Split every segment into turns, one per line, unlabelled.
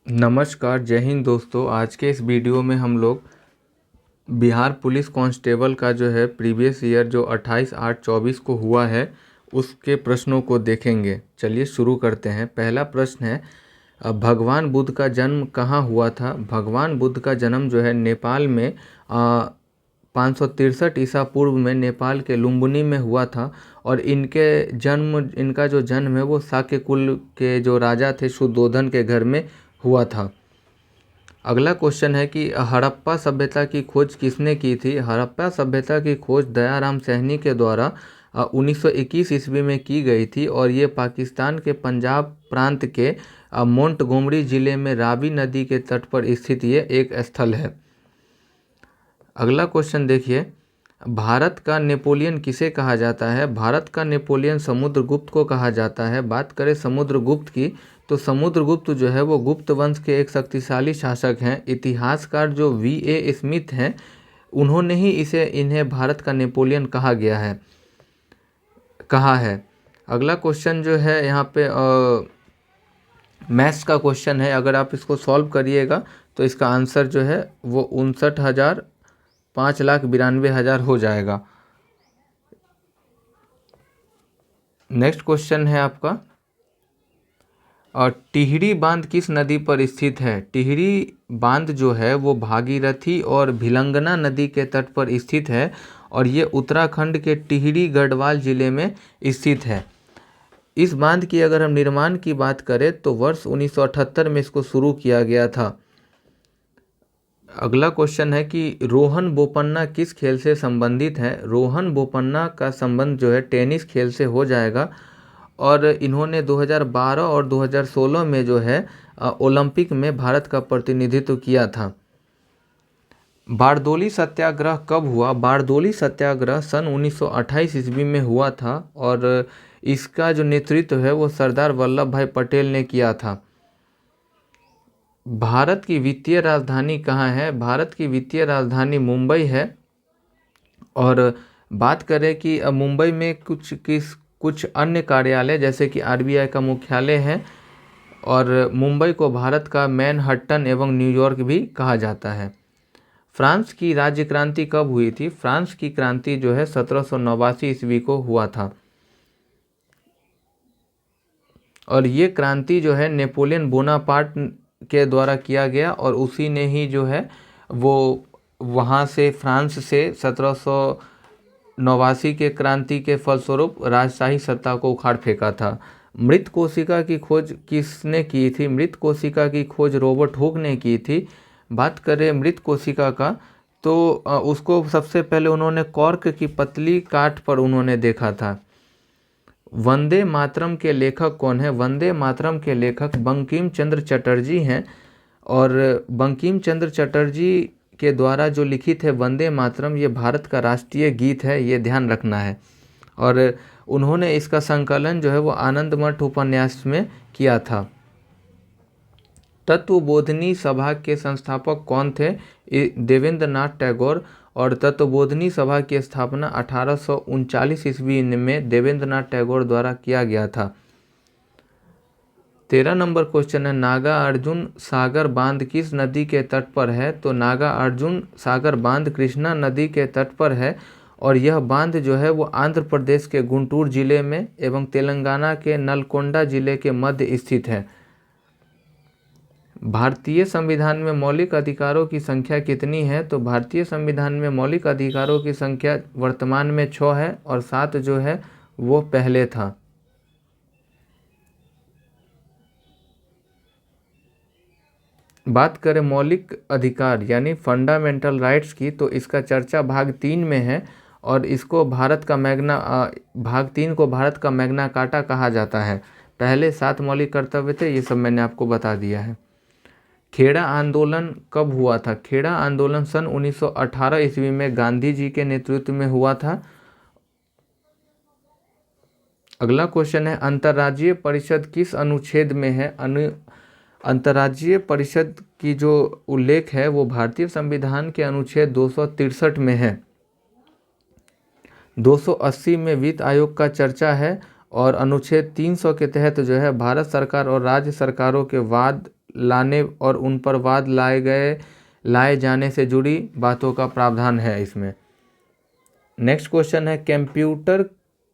नमस्कार, जय हिंद दोस्तों। आज के इस वीडियो में हम लोग बिहार पुलिस कांस्टेबल का जो है प्रीवियस ईयर जो 28/8/24 को हुआ है उसके प्रश्नों को देखेंगे। चलिए शुरू करते हैं। पहला प्रश्न है, भगवान बुद्ध का जन्म कहाँ हुआ था? भगवान बुद्ध का जन्म जो है नेपाल में 563 ईसा पूर्व में नेपाल के लुम्बिनी में हुआ था। और इनका जो जन्म है वो शाक्य कुल के जो राजा थे शुद्धोधन के घर में हुआ था। अगला क्वेश्चन है कि हड़प्पा सभ्यता की खोज किसने की थी? हड़प्पा सभ्यता की खोज दयाराम सैनी के द्वारा 1921 ईस्वी में की गई थी और ये पाकिस्तान के पंजाब प्रांत के मोंटगोमरी जिले में रावी नदी के तट पर स्थित ये एक स्थल है। अगला क्वेश्चन देखिए, भारत का नेपोलियन किसे कहा जाता है? भारत का नेपोलियन समुद्रगुप्त को कहा जाता है। बात करें समुद्रगुप्त की तो समुद्रगुप्त जो है वो गुप्त वंश के एक शक्तिशाली शासक हैं। इतिहासकार जो V.A. स्मिथ हैं उन्होंने ही इन्हें भारत का नेपोलियन कहा है। अगला क्वेश्चन जो है यहाँ पे मैथ्स का क्वेश्चन है। अगर आप इसको सॉल्व करिएगा तो इसका आंसर जो है वो 5,92,000 हो जाएगा। नेक्स्ट क्वेश्चन है आपका, और टिहरी बांध किस नदी पर स्थित है? टिहरी बांध जो है वो भागीरथी और भिलंगना नदी के तट पर स्थित है और ये उत्तराखंड के टिहरी गढ़वाल जिले में स्थित है। इस बांध की अगर हम निर्माण की बात करें तो वर्ष 1978 में इसको शुरू किया गया था। अगला क्वेश्चन है कि रोहन बोपन्ना किस खेल से संबंधित है? रोहन बोपन्ना का संबंध जो है टेनिस खेल से हो जाएगा और इन्होंने 2012 और 2016 में जो है ओलंपिक में भारत का प्रतिनिधित्व किया था। बारदोली सत्याग्रह कब हुआ? बारदोली सत्याग्रह सन 1928 ईस्वी में हुआ था और इसका जो नेतृत्व है वो सरदार वल्लभ भाई पटेल ने किया था। भारत की वित्तीय राजधानी कहाँ है? भारत की वित्तीय राजधानी मुंबई है। और बात करें कि मुंबई में कुछ अन्य कार्यालय जैसे कि RBI का मुख्यालय है और मुंबई को भारत का मैनहट्टन एवं न्यूयॉर्क भी कहा जाता है। फ्रांस की राज्य क्रांति कब हुई थी? फ्रांस की क्रांति जो है 1789 ईस्वी को हुआ था और ये क्रांति जो है नेपोलियन बोनापार्ट के द्वारा किया गया और उसी ने ही जो है वो वहाँ से फ्रांस से 1789 के क्रांति के फलस्वरूप राजशाही सत्ता को उखाड़ फेंका था। मृत कोशिका की खोज किसने की थी? मृत कोशिका की खोज रॉबर्ट हुक ने की थी। बात करें मृत कोशिका का तो उसको सबसे पहले उन्होंने कॉर्क की पतली काठ पर उन्होंने देखा था। वंदे मातरम के लेखक कौन है? वंदे मातरम के लेखक बंकिम चंद्र चटर्जी हैं और बंकिम चंद्र चटर्जी के द्वारा जो लिखित है वंदे मातरम ये भारत का राष्ट्रीय गीत है, ये ध्यान रखना है। और उन्होंने इसका संकलन जो है वो आनंद मठ उपन्यास में किया था। तत्वबोधिनी सभा के संस्थापक कौन थे? देवेंद्र नाथ टैगोर। और तत्वबोधिनी सभा की स्थापना 1839 ईस्वी में देवेंद्र नाथ टैगोर द्वारा किया गया था। 13 नंबर क्वेश्चन है, नागा अर्जुन सागर बांध किस नदी के तट पर है? तो नागा अर्जुन सागर बांध कृष्णा नदी के तट पर है और यह बांध जो है वो आंध्र प्रदेश के गुंटूर जिले में एवं तेलंगाना के नलकोंडा जिले के मध्य स्थित है। भारतीय संविधान में मौलिक अधिकारों की संख्या कितनी है? तो भारतीय संविधान में मौलिक अधिकारों की संख्या वर्तमान में 6 है और 7 जो है वो पहले था। बात करें मौलिक अधिकार यानी फंडामेंटल राइट्स की तो इसका चर्चा भाग 3 में है और इसको भाग 3 को भारत का मैग्ना कार्टा कहा जाता है। पहले 7 मौलिक कर्तव्य थे, ये सब मैंने आपको बता दिया है। खेड़ा आंदोलन कब हुआ था? खेड़ा आंदोलन सन 1918 ईस्वी में गांधी जी के नेतृत्व में हुआ था। अगला क्वेश्चन है, अंतर्राज्यीय परिषद किस अनुच्छेद में है? अंतर्राज्यीय परिषद की जो उल्लेख है वो भारतीय संविधान के अनुच्छेद 263 में है। 280 में वित्त आयोग का चर्चा है और अनुच्छेद 300 के तहत जो है भारत सरकार और राज्य सरकारों के वाद लाने और उन पर वाद लाए जाने से जुड़ी बातों का प्रावधान है इसमें। नेक्स्ट क्वेश्चन है कंप्यूटर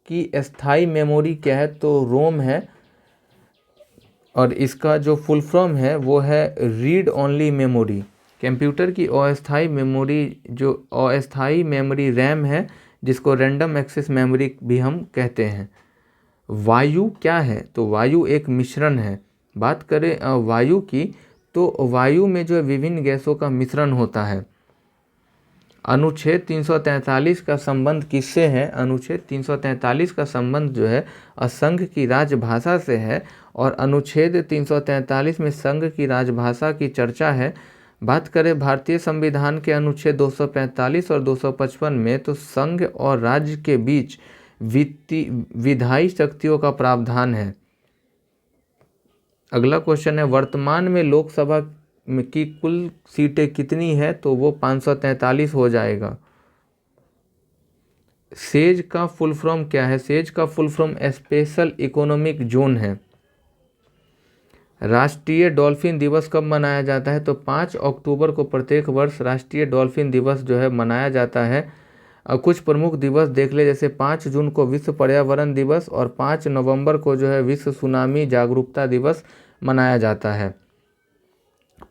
की अस्थाई मेमोरी क्या है, तो रोम है, और इसका जो फुल फॉर्म है वो है रीड ओनली मेमोरी। कंप्यूटर की अस्थाई मेमोरी रैम है, जिसको रैंडम एक्सेस मेमोरी भी हम कहते हैं। वायु क्या है, तो वायु एक मिश्रण है। बात करें वायु की, तो वायु में जो विभिन्न गैसों का मिश्रण होता है। अनुच्छेद 343 का संबंध किससे है, अनुच्छेद 343 का संबंध जो है असंघ की राजभाषा से है, और अनुच्छेद 343 में संघ की राजभाषा की चर्चा है। बात करें भारतीय संविधान के अनुच्छेद 245 और 255 में, तो संघ और राज्य के बीच विधायी शक्तियों का प्रावधान है। अगला क्वेश्चन है वर्तमान में लोकसभा की कुल सीटें कितनी है, तो वो 543 हो जाएगा। सेज का फुल फॉर्म क्या है, सेज का full form special economic zone है। राष्ट्रीय डॉल्फिन दिवस कब मनाया जाता है, तो 5 अक्टूबर को प्रत्येक वर्ष राष्ट्रीय डॉल्फिन दिवस जो है मनाया जाता है। कुछ प्रमुख दिवस देख ले, जैसे 5 जून को विश्व पर्यावरण दिवस और 5 नवंबर को जो है विश्व सुनामी जागरूकता दिवस मनाया जाता है।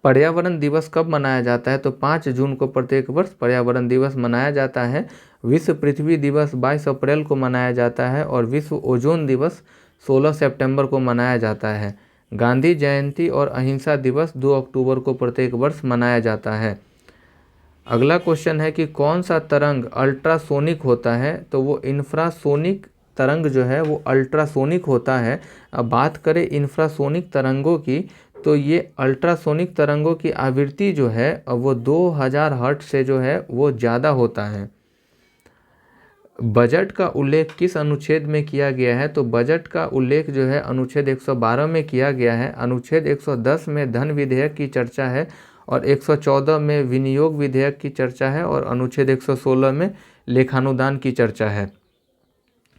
पर्यावरण दिवस कब मनाया जाता है, तो 5 जून को प्रत्येक वर्ष पर्यावरण दिवस मनाया जाता है। विश्व पृथ्वी दिवस 22 अप्रैल को मनाया जाता है, और विश्व ओजोन दिवस 16 सितंबर को मनाया जाता है। गांधी जयंती और अहिंसा दिवस 2 अक्टूबर को प्रत्येक वर्ष मनाया जाता है। अगला क्वेश्चन है कि कौन सा तरंग अल्ट्रासोनिक होता है, तो वो इंफ्रासोनिक तरंग जो है वो अल्ट्रासोनिक होता है। अब बात करें इंफ्रासोनिक तरंगों की, तो ये अल्ट्रासोनिक तरंगों की आवृत्ति जो है वो 2000 हर्ट्ज से जो है वो ज़्यादा होता है। बजट का उल्लेख किस अनुच्छेद में किया गया है, तो बजट का उल्लेख जो है अनुच्छेद 112 में किया गया है। अनुच्छेद 110 में धन विधेयक की चर्चा है, और 114 में विनियोग विधेयक की चर्चा है, और अनुच्छेद 116 में लेखानुदान की चर्चा है।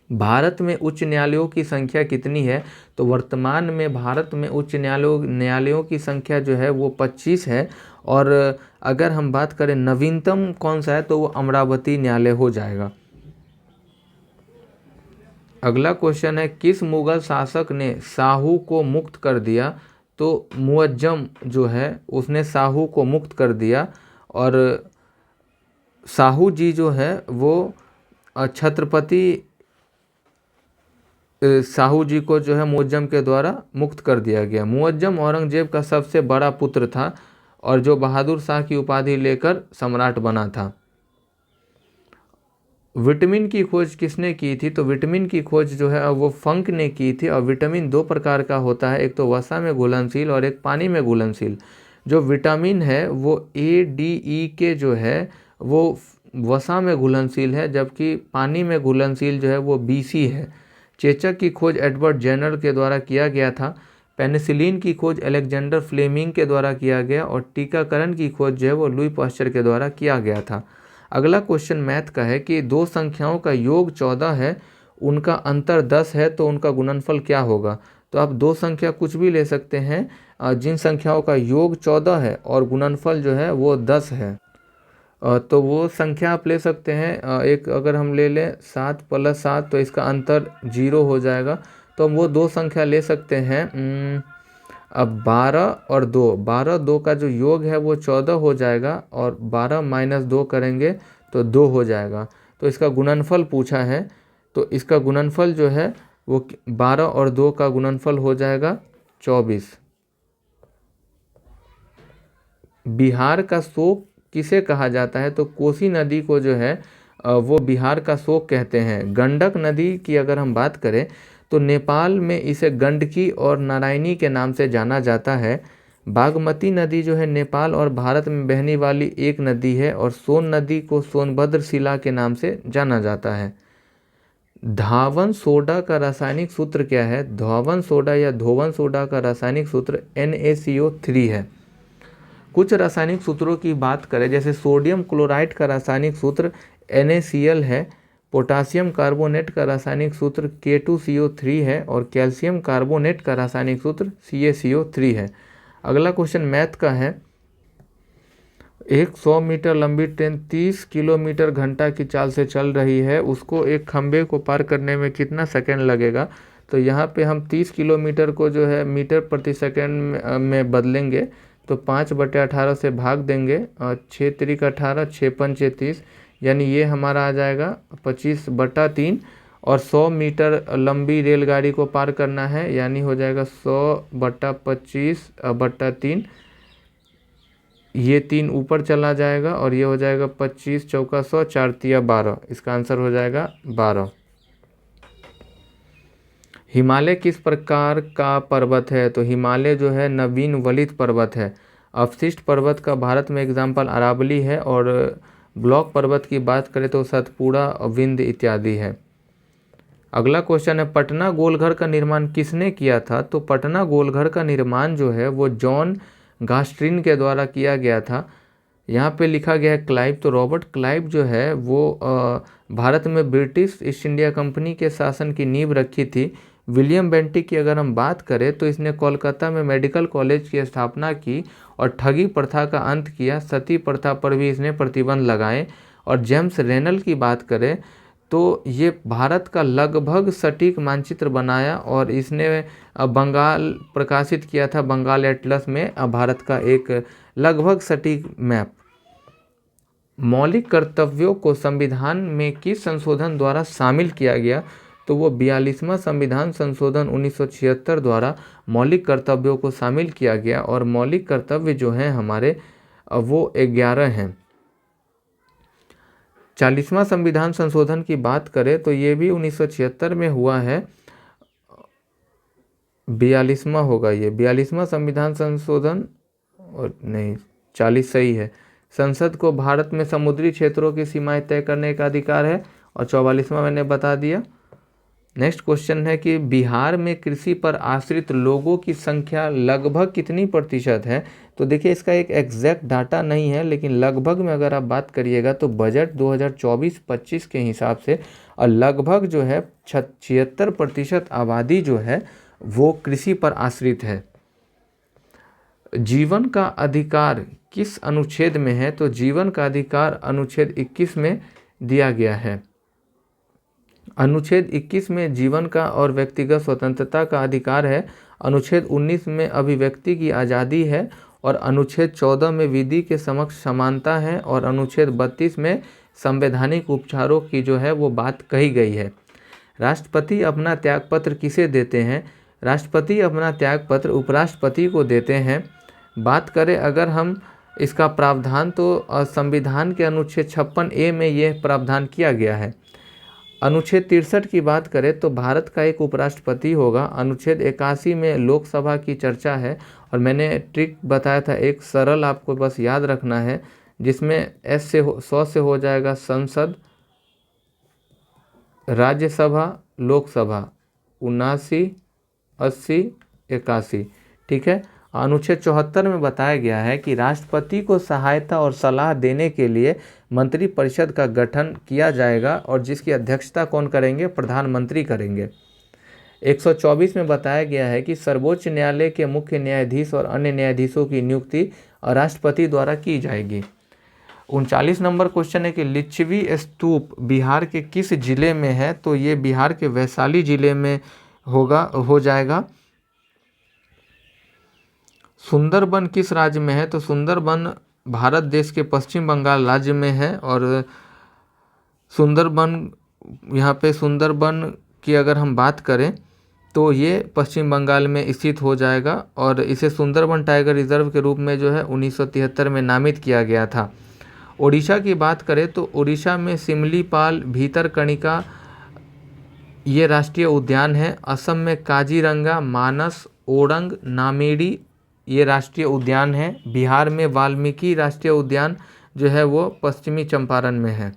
भारत में उच्च न्यायालयों की संख्या कितनी है, तो वर्तमान में भारत में उच्च न्यायालयों की संख्या जो है वो 25 है, और अगर हम बात करें नवीनतम कौन सा है, तो वो अमरावती न्यायालय हो जाएगा। अगला क्वेश्चन है किस मुगल शासक ने साहू को मुक्त कर दिया, तो मुअज्जम जो है उसने साहू को मुक्त कर दिया, और साहू जी जो है वो छत्रपति साहू जी को जो है मुअज्जम के द्वारा मुक्त कर दिया गया। मुअज्जम औरंगजेब का सबसे बड़ा पुत्र था, और जो बहादुर शाह की उपाधि लेकर सम्राट बना था। विटामिन की खोज किसने की थी, तो विटामिन की खोज जो है वो फंक ने की थी। और विटामिन 2 प्रकार का होता है, एक तो वसा में घुलनशील और एक पानी में घुलनशील। जो विटामिन है वो ADE जो है वो वसा में घुलनशील है, जबकि पानी में घुलनशील जो है वो BC है। चेचक की खोज एडवर्ड जेनर के द्वारा किया गया था। पेनिसिलिन की खोज अलेक्जेंडर फ्लेमिंग के द्वारा किया गया, और टीकाकरण की खोज जो है वो लुई पास्चर के द्वारा किया गया था। अगला क्वेश्चन मैथ का है कि दो संख्याओं का योग 14 है, उनका अंतर 10 है, तो उनका गुणनफल क्या होगा। तो आप दो संख्या कुछ भी ले सकते हैं, जिन संख्याओं का योग 14 है और गुणनफल जो है वो 10 है, तो वो संख्या आप ले सकते हैं। एक अगर हम ले लें 7 + 7, तो इसका अंतर 0 हो जाएगा, तो हम वो दो संख्या ले सकते हैं। अब 12 और 2 का जो योग है वो 14 हो जाएगा, और 12 - 2 करेंगे तो 2 हो जाएगा। तो इसका गुणनफल पूछा है, तो इसका गुणनफल जो है वो 12 और 2 का गुणनफल हो जाएगा 24। बिहार का शोक किसे कहा जाता है, तो कोसी नदी को जो है वो बिहार का शोक कहते हैं। गंडक नदी की अगर हम बात करें, तो नेपाल में इसे गंडकी और नारायणी के नाम से जाना जाता है। बागमती नदी जो है नेपाल और भारत में बहने वाली एक नदी है, और सोन नदी को सोनभद्र शिला के नाम से जाना जाता है। धावन सोडा का रासायनिक सूत्र क्या है, धावन सोडा या धोवन सोडा का रासायनिक सूत्र NaCO3 है। कुछ रासायनिक सूत्रों की बात करें, जैसे सोडियम क्लोराइड का रासायनिक सूत्र NaCl है, पोटासियम कार्बोनेट का रासायनिक सूत्र K2CO3 है, और कैल्शियम कार्बोनेट का रासायनिक सूत्र CaCO3 है। अगला क्वेश्चन मैथ का है। एक 100 मीटर लंबी ट्रेन 30 किलोमीटर घंटा की चाल से चल रही है, उसको एक खंबे को पार करने में कितना सेकंड लगेगा। तो यहाँ पे हम 30 किलोमीटर को जो है मीटर प्रति सेकंड में बदलेंगे, तो 5/18 से भाग देंगे, 6×3=18, 6×5=30, यानी ये हमारा आ जाएगा 25/3। और 100 मीटर लंबी रेलगाड़ी को पार करना है, यानी हो जाएगा 100/25/3। ये 3 ऊपर चला जाएगा और ये हो जाएगा 25 चौका 100, 4×3=12। इसका आंसर हो जाएगा 12। हिमालय किस प्रकार का पर्वत है। तो हिमालय जो है नवीन वलित पर्वत है। अवशिष्ट पर्वत का भारत में एग्जाम्पल अरावली है, और ब्लॉक पर्वत की बात करें तो सतपुड़ा, विंध्य इत्यादि है। अगला क्वेश्चन है, पटना गोलघर का निर्माण किसने किया था। तो पटना गोलघर का निर्माण जो है वो जॉन गास्ट्रिन के द्वारा किया गया था। यहाँ पे लिखा गया है क्लाइव। तो रॉबर्ट क्लाइव जो है वो भारत में ब्रिटिश ईस्ट इंडिया कंपनी के शासन की नींव रखी थी। विलियम बेंटिक की अगर हम बात करें तो इसने कोलकाता में मेडिकल कॉलेज की स्थापना की और ठगी प्रथा का अंत किया। सती प्रथा पर भी इसने प्रतिबंध लगाए। और जेम्स रेनल की बात करें तो ये भारत का लगभग सटीक मानचित्र बनाया, और इसने बंगाल प्रकाशित किया था, बंगाल एटलस में भारत का एक लगभग सटीक मैप। मौलिक कर्तव्यों को संविधान में किस संशोधन द्वारा शामिल किया गया। तो वो 42वां संविधान संशोधन 1976 द्वारा मौलिक कर्तव्यों को शामिल किया गया। और मौलिक कर्तव्य जो हैं हमारे वो 11 हैं। 40वां संविधान संशोधन की बात करें तो ये भी 1976 में हुआ है। 42वां होगा ये, 42वां संविधान संशोधन, और नहीं 40 सही है। संसद को भारत में समुद्री क्षेत्रों की सीमाएं तय करने का अधिकार है, और 44वां मैंने बता दिया। नेक्स्ट क्वेश्चन है कि बिहार में कृषि पर आश्रित लोगों की संख्या लगभग कितनी प्रतिशत है। तो देखिए इसका एक एग्जैक्ट डाटा नहीं है, लेकिन लगभग में अगर आप बात करिएगा तो बजट 2024-25 के हिसाब से और लगभग जो है 76% आबादी जो है वो कृषि पर आश्रित है। जीवन का अधिकार किस अनुच्छेद में है। तो जीवन का अधिकार अनुच्छेद 21 में दिया गया है। अनुच्छेद 21 में जीवन का और व्यक्तिगत स्वतंत्रता का अधिकार है। अनुच्छेद 19 में अभिव्यक्ति की आज़ादी है, और अनुच्छेद 14 में विधि के समक्ष समानता है, और अनुच्छेद 32 में संवैधानिक उपचारों की जो है वो बात कही गई है। राष्ट्रपति अपना त्यागपत्र किसे देते हैं। राष्ट्रपति अपना त्यागपत्र उपराष्ट्रपति को देते हैं। बात करें अगर हम इसका प्रावधान तो संविधान के अनुच्छेद 56A में यह प्रावधान किया गया है। अनुच्छेद 63 की बात करें तो भारत का एक उपराष्ट्रपति होगा। अनुच्छेद 81 में लोकसभा की चर्चा है, और मैंने ट्रिक बताया था एक सरल, आपको बस याद रखना है, जिसमें 100 से हो जाएगा संसद, राज्यसभा, लोकसभा, 79, 80, 81। ठीक है। अनुच्छेद 74 में बताया गया है कि राष्ट्रपति को सहायता और सलाह देने के लिए मंत्रिपरिषद का गठन किया जाएगा, और जिसकी अध्यक्षता कौन करेंगे, प्रधानमंत्री करेंगे। 124 में बताया गया है कि सर्वोच्च न्यायालय के मुख्य न्यायाधीश और अन्य न्यायाधीशों की नियुक्ति राष्ट्रपति द्वारा की जाएगी। 39 नंबर क्वेश्चन है कि लिच्छवी स्तूप बिहार के किस जिले में है। तो ये बिहार के वैशाली जिले में हो जाएगा। सुंदरबन किस राज्य में है। तो सुंदरबन भारत देश के पश्चिम बंगाल राज्य में है, और सुंदरबन यहाँ पे सुंदरबन की अगर हम बात करें तो ये पश्चिम बंगाल में स्थित हो जाएगा, और इसे सुंदरबन टाइगर रिजर्व के रूप में जो है 1973 में नामित किया गया था। उड़ीसा की बात करें तो उड़ीसा में सिमलीपाल, भीतरकनिका ये राष्ट्रीय उद्यान है। असम में काजीरंगा, मानस, ओरंग, नामेरी ये राष्ट्रीय उद्यान है। बिहार में वाल्मीकि राष्ट्रीय उद्यान जो है वो पश्चिमी चंपारण में है।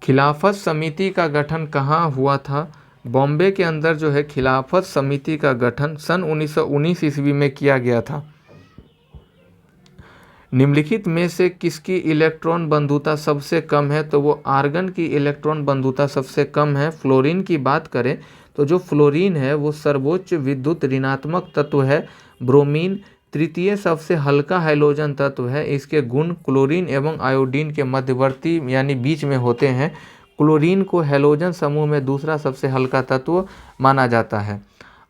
खिलाफत समिति का गठन कहाँ हुआ था। बॉम्बे के अंदर जो है खिलाफत समिति का गठन सन 1919 ईस्वी में किया गया था। निम्नलिखित में से किसकी इलेक्ट्रॉन बंधुता सबसे कम है। तो वो आर्गन की इलेक्ट्रॉन बंधुता सबसे कम है। फ्लोरीन की बात करें तो जो फ्लोरीन है वो सर्वोच्च विद्युत ऋणात्मक तत्व है। ब्रोमीन तृतीय सबसे हल्का हाइड्रोजन तत्व है। इसके गुण क्लोरीन एवं आयोडीन के मध्यवर्ती यानी बीच में होते हैं। क्लोरीन को हैलोजन समूह में दूसरा सबसे हल्का तत्व माना जाता है।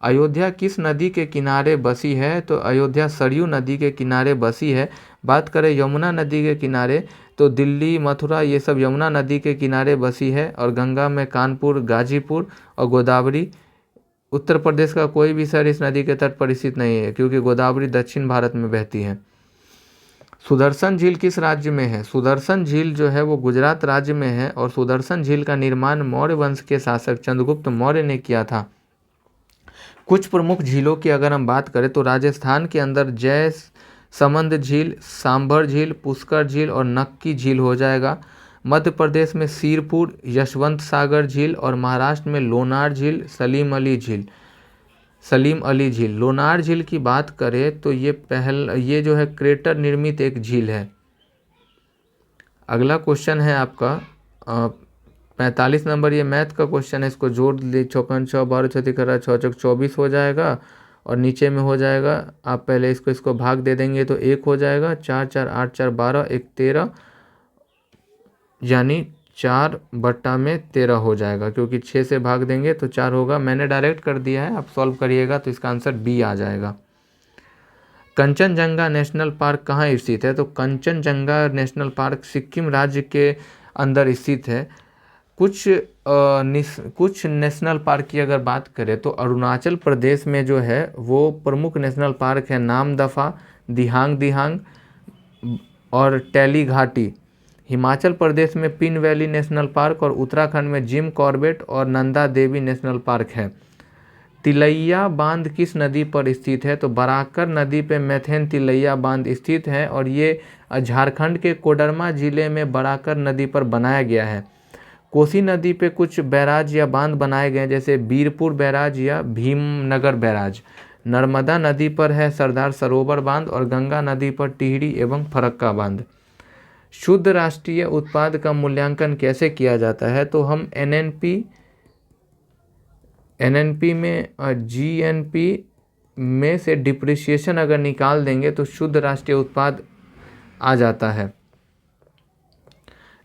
अयोध्या किस नदी के किनारे बसी है? तो अयोध्या सरयू नदी के किनारे बसी है। बात करें यमुना नदी के किनारे तो दिल्ली, मथुरा ये सब यमुना नदी के किनारे बसी है। और गंगा में कानपुर, गाजीपुर और गोदावरी। उत्तर प्रदेश का कोई भी शहर इस नदी के तट पर स्थित नहीं है क्योंकि गोदावरी दक्षिण भारत में बहती है। सुदर्शन झील किस राज्य में है? सुदर्शन झील जो है वो गुजरात राज्य में है और सुदर्शन झील का निर्माण मौर्य वंश के शासक चंद्रगुप्त मौर्य ने किया था। कुछ प्रमुख झीलों की अगर हम बात करें तो राजस्थान के अंदर जय समंद झील, सांभर झील, पुष्कर झील और नक्की झील हो जाएगा। मध्य प्रदेश में सिरपुर, यशवंत सागर झील और महाराष्ट्र में लोनार झील, सलीम अली झील। लोनार झील की बात करें तो ये जो है क्रेटर निर्मित एक झील है। अगला क्वेश्चन है आपका 45 नंबर, ये मैथ का क्वेश्चन है। इसको जोड़ ले, चौकन 6 12 6 तिकरा 6 चौक 24 हो जाएगा और नीचे में हो जाएगा। आप पहले इसको भाग दे देंगे तो 1 हो जाएगा। 4 4 8 4 12 1 13 यानी 4/13 हो जाएगा क्योंकि 6 से भाग देंगे तो 4 होगा। मैंने डायरेक्ट कर दिया है, आप सॉल्व करिएगा तो इसका आंसर बी आ जाएगा। कंचनजंगा नेशनल पार्क कहाँ स्थित है? तो कंचनजंगा नेशनल पार्क सिक्किम राज्य के अंदर स्थित है। कुछ नेशनल पार्क की अगर बात करें तो अरुणाचल प्रदेश में जो है वो प्रमुख नेशनल पार्क है नामदफा, दिहांग और टैली घाटी। हिमाचल प्रदेश में पिन वैली नेशनल पार्क और उत्तराखंड में जिम कॉर्बेट और नंदा देवी नेशनल पार्क है। तिलैया बांध किस नदी पर स्थित है? तो बराकर नदी पे मैथेन तिलैया बांध स्थित है और ये झारखंड के कोडरमा जिले में बराकर नदी पर बनाया गया है। कोसी नदी पे कुछ बैराज या बांध बनाए गए जैसे बीरपुर बैराज या भीमनगर बैराज। नर्मदा नदी पर है सरदार सरोवर बांध और गंगा नदी पर टिहरी एवं फरक्का बांध। शुद्ध राष्ट्रीय उत्पाद का मूल्यांकन कैसे किया जाता है? तो हम एनएनपी में जीएनपी में से डिप्रिसिएशन अगर निकाल देंगे तो शुद्ध राष्ट्रीय उत्पाद आ जाता है।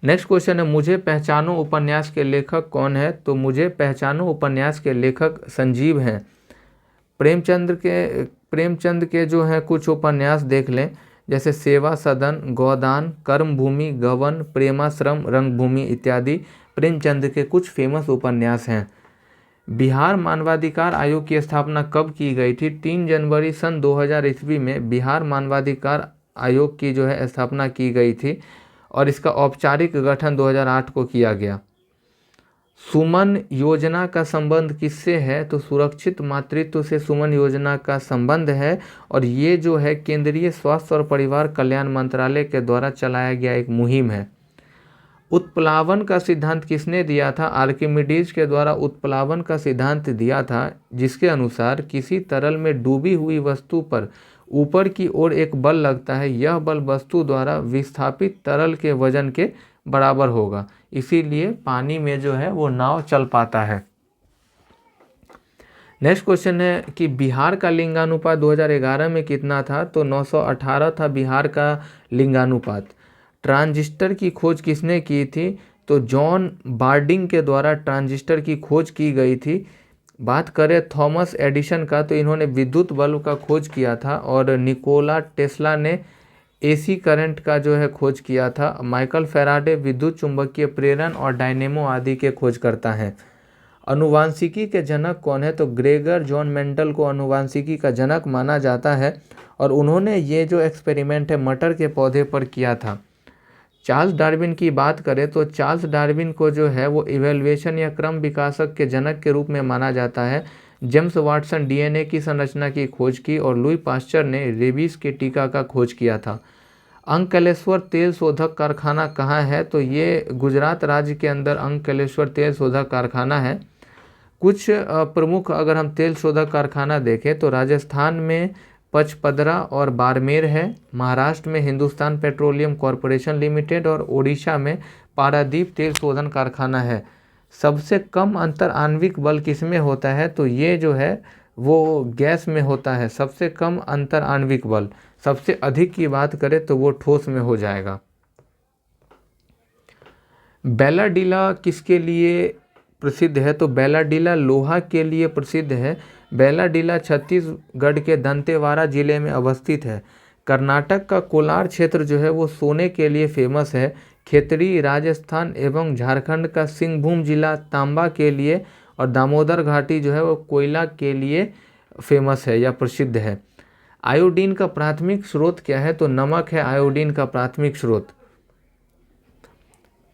नेक्स्ट क्वेश्चन है मुझे पहचानो उपन्यास के लेखक कौन है? तो मुझे पहचानो उपन्यास के लेखक संजीव हैं। प्रेमचंद के जो हैं कुछ उपन्यास देख लें जैसे सेवा सदन, गोदान, कर्मभूमि, गवन, प्रेमाश्रम, रंगभूमि इत्यादि प्रेमचंद के कुछ फेमस उपन्यास हैं। बिहार मानवाधिकार आयोग की स्थापना कब की गई थी? 3 जनवरी सन 2000 ईस्वी में बिहार मानवाधिकार आयोग की जो है स्थापना की गई थी और इसका औपचारिक गठन 2008 को किया गया। सुमन योजना का संबंध किससे है? तो सुरक्षित मातृत्व से सुमन योजना का संबंध है और ये जो है केंद्रीय स्वास्थ्य और परिवार कल्याण मंत्रालय के द्वारा चलाया गया एक मुहिम है। उत्प्लावन का सिद्धांत किसने दिया था? आर्किमिडीज के द्वारा उत्प्लावन का सिद्धांत दिया था जिसके अनुसार किसी तरल में डूबी हुई वस्तु पर ऊपर की ओर एक बल लगता है। यह बल वस्तु द्वारा विस्थापित तरल के वजन के बराबर होगा, इसीलिए पानी में जो है वो नाव चल पाता है। नेक्स्ट क्वेश्चन है कि बिहार का लिंगानुपात 2011 में कितना था? तो 918 था बिहार का लिंगानुपात। ट्रांजिस्टर की खोज किसने की थी? तो जॉन बार्डिंग के द्वारा ट्रांजिस्टर की खोज की गई थी। बात करें थॉमस एडिसन का तो इन्होंने विद्युत बल्ब का खोज किया था और निकोला टेस्ला ने एसी करंट का जो है खोज किया था। माइकल फैराडे विद्युत चुंबकीय प्रेरण और डायनेमो आदि के खोज करता है। अनुवांशिकी के जनक कौन है? तो ग्रेगर जॉन मेंडल को अनुवांशिकी का जनक माना जाता है और उन्होंने ये जो एक्सपेरिमेंट है मटर के पौधे पर किया था। चार्ल्स डार्विन की बात करें तो चार्ल्स डार्विन को जो है वो इवैल्यूएशन या क्रम विकासक के जनक के रूप में माना जाता है। जेम्स वाटसन डीएनए की संरचना की खोज की और लुई पास्चर ने रेबीज के टीका का खोज किया था। अंकलेश्वर तेल शोधक कारखाना कहाँ है? तो ये गुजरात राज्य के अंदर अंकलेश्वर तेल शोधक कारखाना है। कुछ प्रमुख अगर हम तेल शोधक कारखाना देखें तो राजस्थान में पचपदरा और बाड़मेर है, महाराष्ट्र में हिंदुस्तान पेट्रोलियम कॉरपोरेशन लिमिटेड और ओडिशा में पारादीप तेल शोधन कारखाना है। सबसे कम अंतर आणविक बल किसमें होता है? तो ये जो है वो गैस में होता है। सबसे कम अंतर आणविक बल, सबसे अधिक की बात करें तो वो ठोस में हो जाएगा। बैलाडीला किसके लिए प्रसिद्ध है? तो बैलाडीला लोहा के लिए प्रसिद्ध है। बैलाडीला छत्तीसगढ़ के दंतेवाड़ा जिले में अवस्थित है। कर्नाटक का कोलार क्षेत्र जो है वो सोने के लिए फेमस है। खेतड़ी राजस्थान एवं झारखंड का सिंहभूम जिला तांबा के लिए, और दामोदर घाटी जो है वो कोयला के लिए फेमस है या प्रसिद्ध है। आयोडीन का प्राथमिक स्रोत क्या है? तो नमक है आयोडीन का प्राथमिक स्रोत।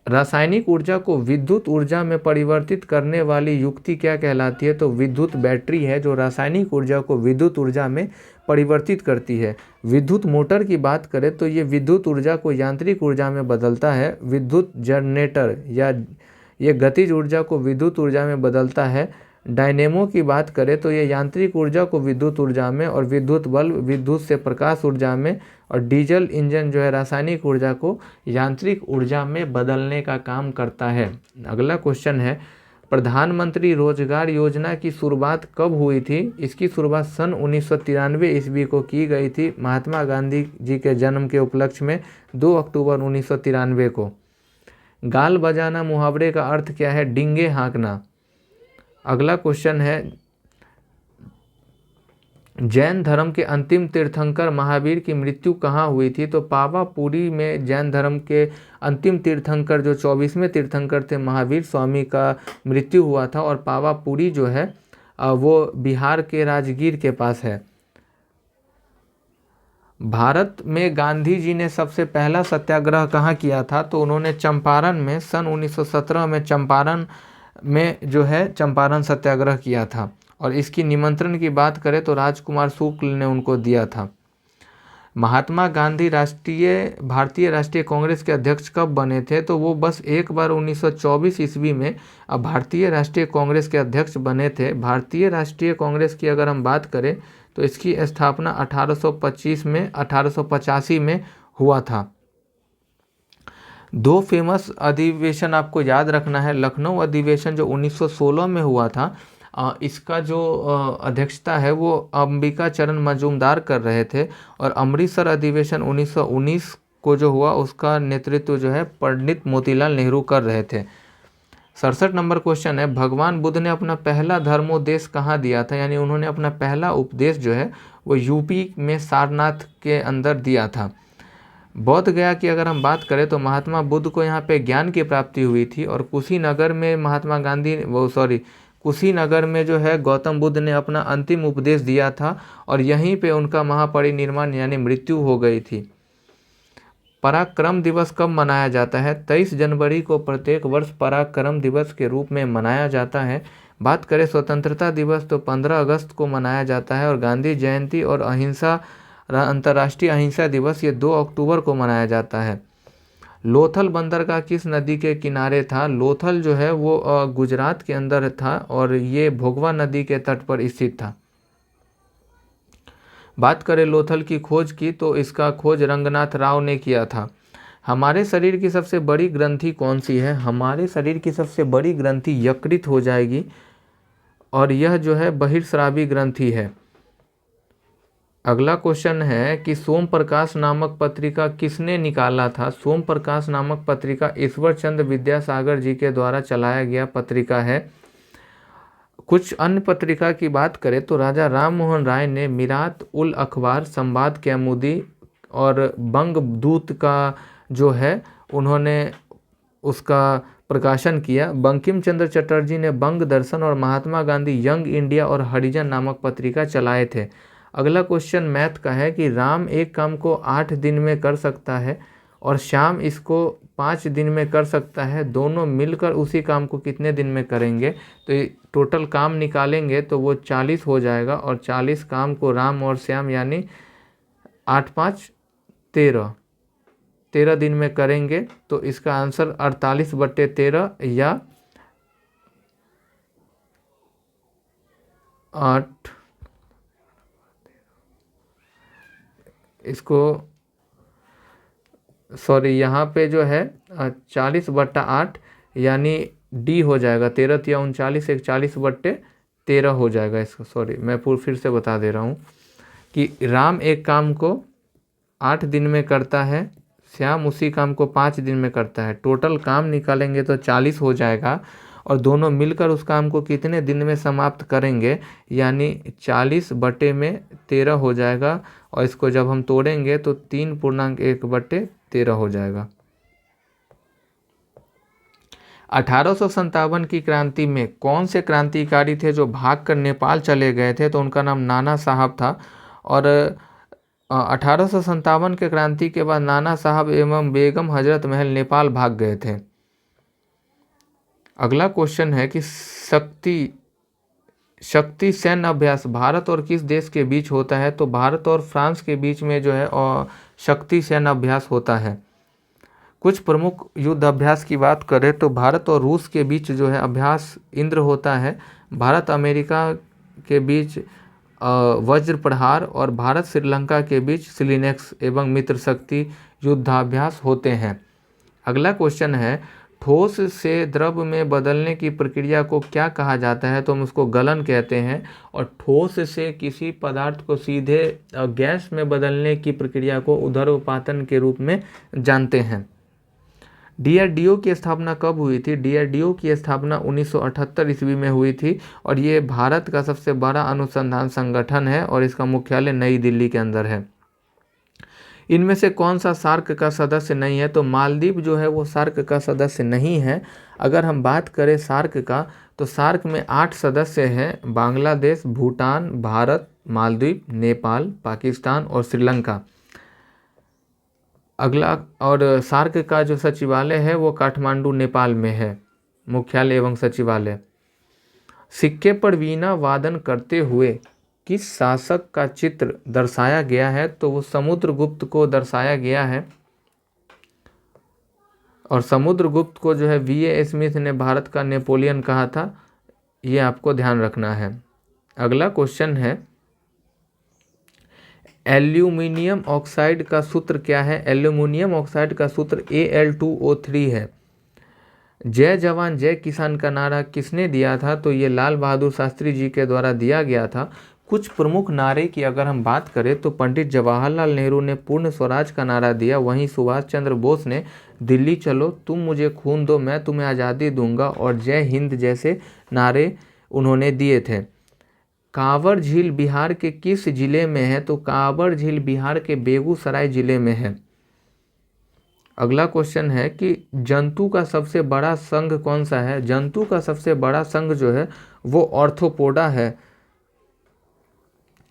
रासायनिक ऊर्जा को विद्युत ऊर्जा में परिवर्तित करने वाली युक्ति क्या कहलाती है? तो विद्युत बैटरी है जो रासायनिक ऊर्जा को विद्युत ऊर्जा में परिवर्तित करती है। विद्युत मोटर की बात करें तो ये विद्युत ऊर्जा को यांत्रिक ऊर्जा में बदलता है। विद्युत जनरेटर या ये गतिज ऊर्जा को विद्युत ऊर्जा में बदलता है। डायनेमो की बात करें तो ये यांत्रिक ऊर्जा को विद्युत ऊर्जा में, और विद्युत बल्ब विद्युत से प्रकाश ऊर्जा में, और डीजल इंजन जो है रासायनिक ऊर्जा को यांत्रिक ऊर्जा में बदलने का काम करता है। अगला क्वेश्चन है, प्रधानमंत्री रोजगार योजना की शुरुआत कब हुई थी? इसकी शुरुआत सन 1993 ईस्वी को की गई थी, महात्मा गांधी जी के जन्म के उपलक्ष्य में 2 अक्टूबर 1993 को। गाल बजाना मुहावरे का अर्थ क्या है? डींगे हाँकना। अगला क्वेश्चन है, जैन धर्म के अंतिम तीर्थंकर महावीर की मृत्यु कहाँ हुई थी? तो पावापुरी में जैन धर्म के अंतिम तीर्थंकर जो 24वें तीर्थंकर थे महावीर स्वामी का मृत्यु हुआ था, और पावापुरी जो है वो बिहार के राजगीर के पास है। भारत में गांधी जी ने सबसे पहला सत्याग्रह कहाँ किया था? तो उन्होंने चंपारण में सन 1917 में चंपारण में जो है चंपारण सत्याग्रह किया था, और इसकी निमंत्रण की बात करें तो राजकुमार शुक्ल ने उनको दिया था। महात्मा गांधी भारतीय राष्ट्रीय कांग्रेस के अध्यक्ष कब बने थे? तो वो बस एक बार 1924 ईस्वी में अब भारतीय राष्ट्रीय कांग्रेस के अध्यक्ष बने थे। भारतीय राष्ट्रीय कांग्रेस की अगर हम बात करें तो इसकी स्थापना 1885 में हुआ था। 2 फेमस अधिवेशन आपको याद रखना है। लखनऊ अधिवेशन जो 1916 में हुआ था, इसका जो अध्यक्षता है वो अंबिका चरण मजूमदार कर रहे थे, और अमृतसर अधिवेशन 1919 को जो हुआ उसका नेतृत्व जो है पंडित मोतीलाल नेहरू कर रहे थे। 67 नंबर क्वेश्चन है, भगवान बुद्ध ने अपना पहला धर्मोपदेश कहाँ दिया था? यानी उन्होंने अपना पहला उपदेश जो है वो यूपी में सारनाथ के अंदर दिया था। बौद्ध गया की अगर हम बात करें तो महात्मा बुद्ध को यहाँ पे ज्ञान की प्राप्ति हुई थी, और कुशीनगर में जो है गौतम बुद्ध ने अपना अंतिम उपदेश दिया था, और यहीं पे उनका महापरिनिर्वाण यानी मृत्यु हो गई थी। पराक्रम दिवस कब मनाया जाता है? 23 जनवरी को प्रत्येक वर्ष पराक्रम दिवस के रूप में मनाया जाता है। बात करें स्वतंत्रता दिवस तो 15 अगस्त को मनाया जाता है, और गांधी जयंती और अंतर्राष्ट्रीय अहिंसा दिवस ये 2 अक्टूबर को मनाया जाता है। लोथल बंदरगाह किस नदी के किनारे था? लोथल जो है वो गुजरात के अंदर था, और ये भोगवा नदी के तट पर स्थित था। बात करें लोथल की खोज की तो इसका खोज रंगनाथ राव ने किया था। हमारे शरीर की सबसे बड़ी ग्रंथि कौन सी है? हमारे शरीर की सबसे बड़ी ग्रंथि यकृत हो जाएगी, और यह जो है बहिर्स्रावी ग्रंथि है। अगला क्वेश्चन है कि सोम प्रकाश नामक पत्रिका किसने निकाला था? सोम प्रकाश नामक पत्रिका ईश्वर चंद्र विद्यासागर जी के द्वारा चलाया गया पत्रिका है। कुछ अन्य पत्रिका की बात करें तो राजा राम मोहन राय ने मिरात उल अखबार, संवाद कैमुदी और बंगदूत का जो है उन्होंने उसका प्रकाशन किया। बंकिम चंद्र चटर्जी ने बंग दर्शन और महात्मा गांधी यंग इंडिया और हरिजन नामक पत्रिका चलाए थे। अगला क्वेश्चन मैथ का है कि राम एक काम को 8 दिन में कर सकता है और श्याम इसको 5 दिन में कर सकता है, दोनों मिलकर उसी काम को कितने दिन में करेंगे? तो ये टोटल काम निकालेंगे तो वो 40 हो जाएगा, और 40 काम को राम और श्याम यानी 8 5 13 दिन में करेंगे। तो इसका आंसर 48/13 या 8 इसको यहाँ पे जो है 40/8 यानी डी हो जाएगा। 13 या 39 41/13 13 हो जाएगा इसका। सॉरी, मैं फिर से बता दे रहा हूँ कि राम एक काम को 8 दिन में करता है, श्याम उसी काम को 5 दिन में करता है। टोटल काम निकालेंगे तो 40 हो जाएगा, और दोनों मिलकर उस काम को कितने दिन में समाप्त करेंगे, यानी 40/13 हो जाएगा। और इसको जब हम तोड़ेंगे तो 3.1/13 हो जाएगा। 1857 की क्रांति में कौन से क्रांतिकारी थे जो भागकर नेपाल चले गए थे? तो उनका नाम नाना साहब था। और 1857 के क्रांति के बाद नाना साहब एवं बेगम हजरत महल नेपाल भाग गए थे। अगला क्वेश्चन है कि शक्ति सैन्य अभ्यास भारत और किस देश के बीच होता है? तो भारत और फ्रांस के बीच में जो है शक्ति सैन्य अभ्यास होता है। कुछ प्रमुख युद्ध अभ्यास की बात करें तो भारत और रूस के बीच जो है अभ्यास इंद्र होता है। भारत अमेरिका के बीच वज्र प्रहार, और भारत श्रीलंका के बीच सिलिनेक्स एवं मित्र शक्ति युद्धाभ्यास होते हैं। अगला क्वेश्चन है, ठोस से द्रव में बदलने की प्रक्रिया को क्या कहा जाता है? तो हम उसको गलन कहते हैं। और ठोस से किसी पदार्थ को सीधे गैस में बदलने की प्रक्रिया को ऊर्ध्वपातन के रूप में जानते हैं। DRDO की स्थापना कब हुई थी? DRDO की स्थापना 1978 ईस्वी में हुई थी, और ये भारत का सबसे बड़ा अनुसंधान संगठन है, और इसका मुख्यालय नई दिल्ली के अंदर है। इनमें से कौन सा सार्क का सदस्य नहीं है? तो मालदीव जो है वो सार्क का सदस्य नहीं है। अगर हम बात करें सार्क का, तो सार्क में 8 सदस्य हैं: बांग्लादेश, भूटान, भारत, मालदीव, नेपाल, पाकिस्तान और श्रीलंका। अगला, और सार्क का जो सचिवालय है वो काठमांडू नेपाल में है, मुख्यालय एवं सचिवालय। सिक्के पर वीणा वादन करते हुए किस शासक का चित्र दर्शाया गया है? तो वो समुद्रगुप्त को दर्शाया गया है। और समुद्रगुप्त को जो है VA स्मिथ ने भारत का नेपोलियन कहा था, ये आपको ध्यान रखना है। अगला क्वेश्चन है, एल्यूमिनियम ऑक्साइड का सूत्र क्या है? एल्यूमिनियम ऑक्साइड का सूत्र Al2O3 है। जय जवान जय किसान का नारा किसने दिया था? तो ये लाल बहादुर शास्त्री जी के द्वारा दिया गया था। कुछ प्रमुख नारे की अगर हम बात करें तो पंडित जवाहरलाल नेहरू ने पूर्ण स्वराज का नारा दिया, वहीं सुभाष चंद्र बोस ने दिल्ली चलो, तुम मुझे खून दो, मैं तुम्हें आज़ादी दूंगा और जय हिंद जैसे नारे उन्होंने दिए थे। कांवर झील बिहार के किस जिले में है? तो कांवर झील बिहार के बेगूसराय जिले में है। अगला क्वेश्चन है कि जंतु का सबसे बड़ा संघ कौन सा है? जंतु का सबसे बड़ा संघ जो है वो ऑर्थोपोडा है।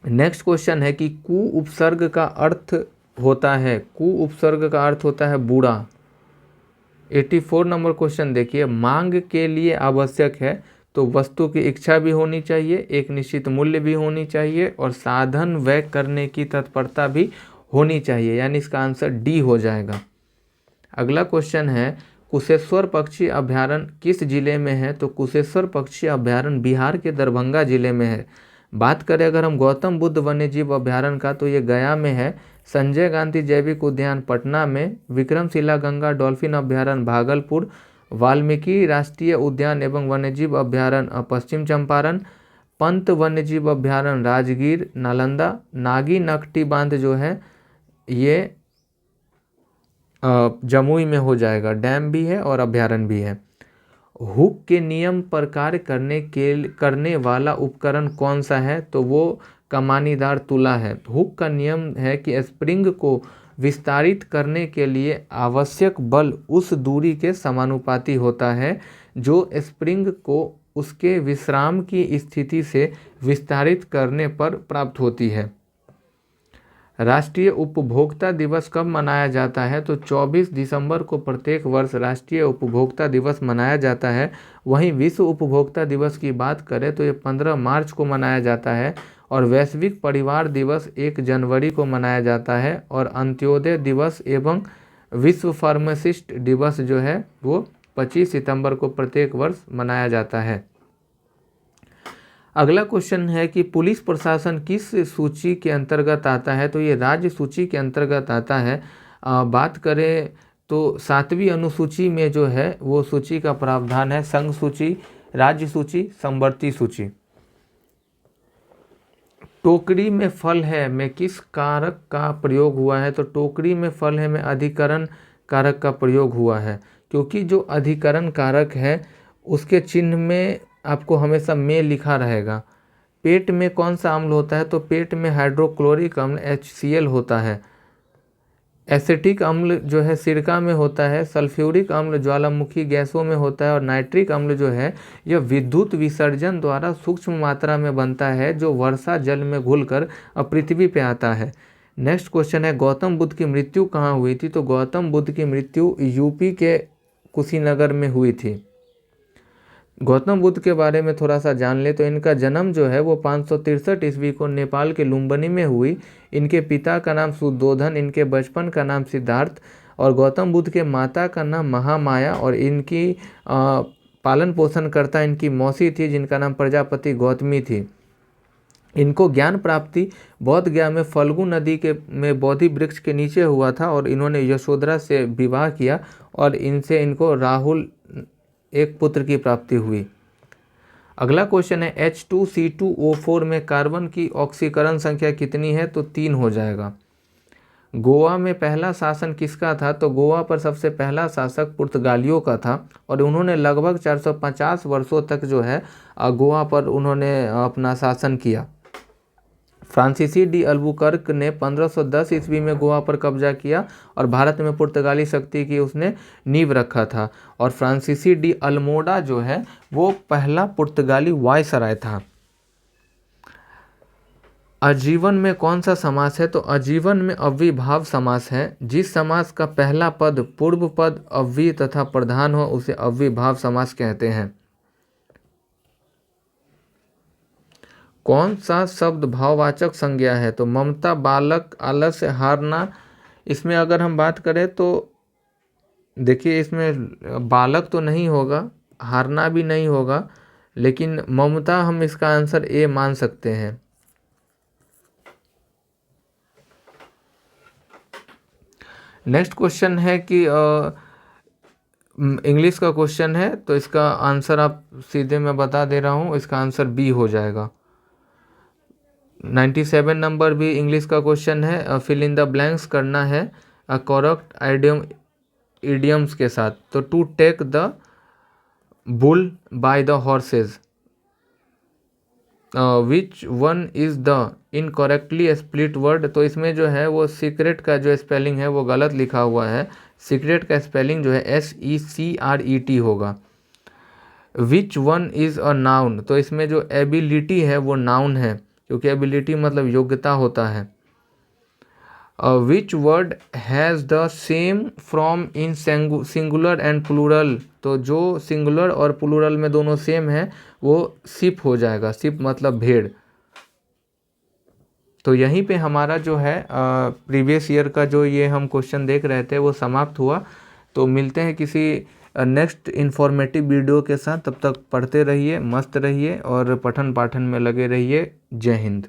नेक्स्ट क्वेश्चन है कि कु उपसर्ग का अर्थ होता है, कु उपसर्ग का अर्थ होता है बूढ़ा। 84 नंबर क्वेश्चन देखिए, मांग के लिए आवश्यक है, तो वस्तु की इच्छा भी होनी चाहिए, एक निश्चित मूल्य भी होनी चाहिए, और साधन व्यय करने की तत्परता भी होनी चाहिए, यानी इसका आंसर डी हो जाएगा। अगला क्वेश्चन है, कुशेश्वर पक्षी अभ्यारण्य किस जिले में है? तो कुशेश्वर पक्षी अभ्यारण्य बिहार के दरभंगा जिले में है। बात करें अगर हम गौतम बुद्ध वन्यजीव अभ्यारण्य का, तो ये गया में है। संजय गांधी जैविक उद्यान पटना में, विक्रमशिला गंगा डॉल्फिन अभ्यारण्य भागलपुर, वाल्मीकि राष्ट्रीय उद्यान एवं वन्यजीव अभ्यारण्य पश्चिम चंपारण, पंत वन्यजीव अभ्यारण्य राजगीर नालंदा, नागी नकटी बांध जो है ये जमुई में हो जाएगा। डैम भी है और अभ्यारण्य भी है। हुक के नियम पर कार्य करने वाला उपकरण कौन सा है? तो वो कमानीदार तुला है। हुक का नियम है कि स्प्रिंग को विस्तारित करने के लिए आवश्यक बल उस दूरी के समानुपाती होता है जो स्प्रिंग को उसके विश्राम की स्थिति से विस्तारित करने पर प्राप्त होती है। राष्ट्रीय उपभोक्ता दिवस कब मनाया जाता है? तो 24 दिसंबर को प्रत्येक वर्ष राष्ट्रीय उपभोक्ता दिवस मनाया जाता है। वहीं विश्व उपभोक्ता दिवस की बात करें तो ये 15 मार्च को मनाया जाता है, और वैश्विक परिवार दिवस 1 जनवरी को मनाया जाता है, और अंत्योदय दिवस एवं विश्व फार्मासिस्ट दिवस जो है वो 25 सितंबर को प्रत्येक वर्ष मनाया जाता है। अगला क्वेश्चन है कि पुलिस प्रशासन किस सूची के अंतर्गत आता है? तो ये राज्य सूची के अंतर्गत आता है। बात करें तो 7वीं अनुसूची में जो है वो सूची का प्रावधान है संघ सूची, राज्य सूची, समवर्ती सूची। टोकरी में फल है में किस कारक का प्रयोग हुआ है? तो टोकरी में फल है में अधिकरण कारक का प्रयोग हुआ है, क्योंकि जो अधिकरण कारक है उसके चिन्ह में आपको हमेशा में लिखा रहेगा। पेट में कौन सा अम्ल होता है? तो पेट में हाइड्रोक्लोरिक अम्ल HCl होता है। एसिटिक अम्ल जो है सिरका में होता है। सल्फ्यूरिक अम्ल ज्वालामुखी गैसों में होता है। और नाइट्रिक अम्ल जो है यह विद्युत विसर्जन द्वारा सूक्ष्म मात्रा में बनता है, जो वर्षा जल में घुलकर पृथ्वी पे आता है। नेक्स्ट क्वेश्चन है, गौतम बुद्ध की मृत्यु कहाँ हुई थी? तो गौतम बुद्ध की मृत्यु यूपी के कुशीनगर में हुई थी। गौतम बुद्ध के बारे में थोड़ा सा जान ले तो इनका जन्म जो है वो 563 ईस्वी को नेपाल के लुम्बिनी में हुई। इनके पिता का नाम शुद्धोधन, इनके बचपन का नाम सिद्धार्थ और गौतम बुद्ध के माता का नाम महामाया और इनकी पालन पोषण करता इनकी मौसी थी जिनका नाम प्रजापति गौतमी थी। इनको ज्ञान प्राप्ति बौद्ध गया में फल्गु नदी के में बोधि वृक्ष के नीचे हुआ था और इन्होंने यशोधरा से विवाह किया और इनसे इनको राहुल एक पुत्र की प्राप्ति हुई। अगला क्वेश्चन है, H2C2O4 में कार्बन की ऑक्सीकरण संख्या कितनी है? तो 3 हो जाएगा। गोवा में पहला शासन किसका था? तो गोवा पर सबसे पहला शासक पुर्तगालियों का था और उन्होंने लगभग 450 वर्षों तक जो है गोवा पर उन्होंने अपना शासन किया। फ्रांसीसी डी अल्बुकर्क ने 1510 ईस्वी में गोवा पर कब्जा किया और भारत में पुर्तगाली शक्ति की उसने नींव रखा था। और फ्रांसीसी डी अल्मोडा जो है वो पहला पुर्तगाली वायसराय था। आजीवन में कौन सा समास है? तो आजीवन में अव्ययीभाव समास है। जिस समास का पहला पद पूर्व पद अव्ययी तथा प्रधान हो उसे अव्ययीभाव समास कहते हैं। कौन सा शब्द भाववाचक संज्ञा है? तो ममता, बालक, आलस्य, हारना। इसमें अगर हम बात करें तो देखिए इसमें बालक तो नहीं होगा, हारना भी नहीं होगा, लेकिन ममता हम इसका आंसर ए मान सकते हैं। नेक्स्ट क्वेश्चन है कि इंग्लिश का क्वेश्चन है तो इसका आंसर आप सीधे मैं बता दे रहा हूँ, इसका आंसर बी हो जाएगा। 97 नंबर भी इंग्लिश का क्वेश्चन है, फिल इन द ब्लैंक्स करना है करेक्ट इडियम्स के साथ। तो to take the bull by the horses, which one is the incorrectly split word. तो इसमें जो है वो सीक्रेट का जो स्पेलिंग है वो गलत लिखा हुआ है। सीक्रेट का स्पेलिंग जो है SECRET होगा। विच वन इज अ नाउन, तो इसमें जो एबिलिटी है वो नाउन है, क्योंकि एबिलिटी मतलब योग्यता होता है। Which word has the same from in singular and plural, तो जो सिंगुलर और प्लूरल में दोनों सेम है वो सिप हो जाएगा। सिप मतलब भेड़। तो यहीं पे हमारा जो है प्रीवियस ईयर का जो ये हम क्वेश्चन देख रहे थे वो समाप्त हुआ। तो मिलते हैं किसी नेक्स्ट इन्फॉर्मेटिव वीडियो के साथ। तब तक पढ़ते रहिए, मस्त रहिए और पठन पाठन में लगे रहिए। जय हिंद।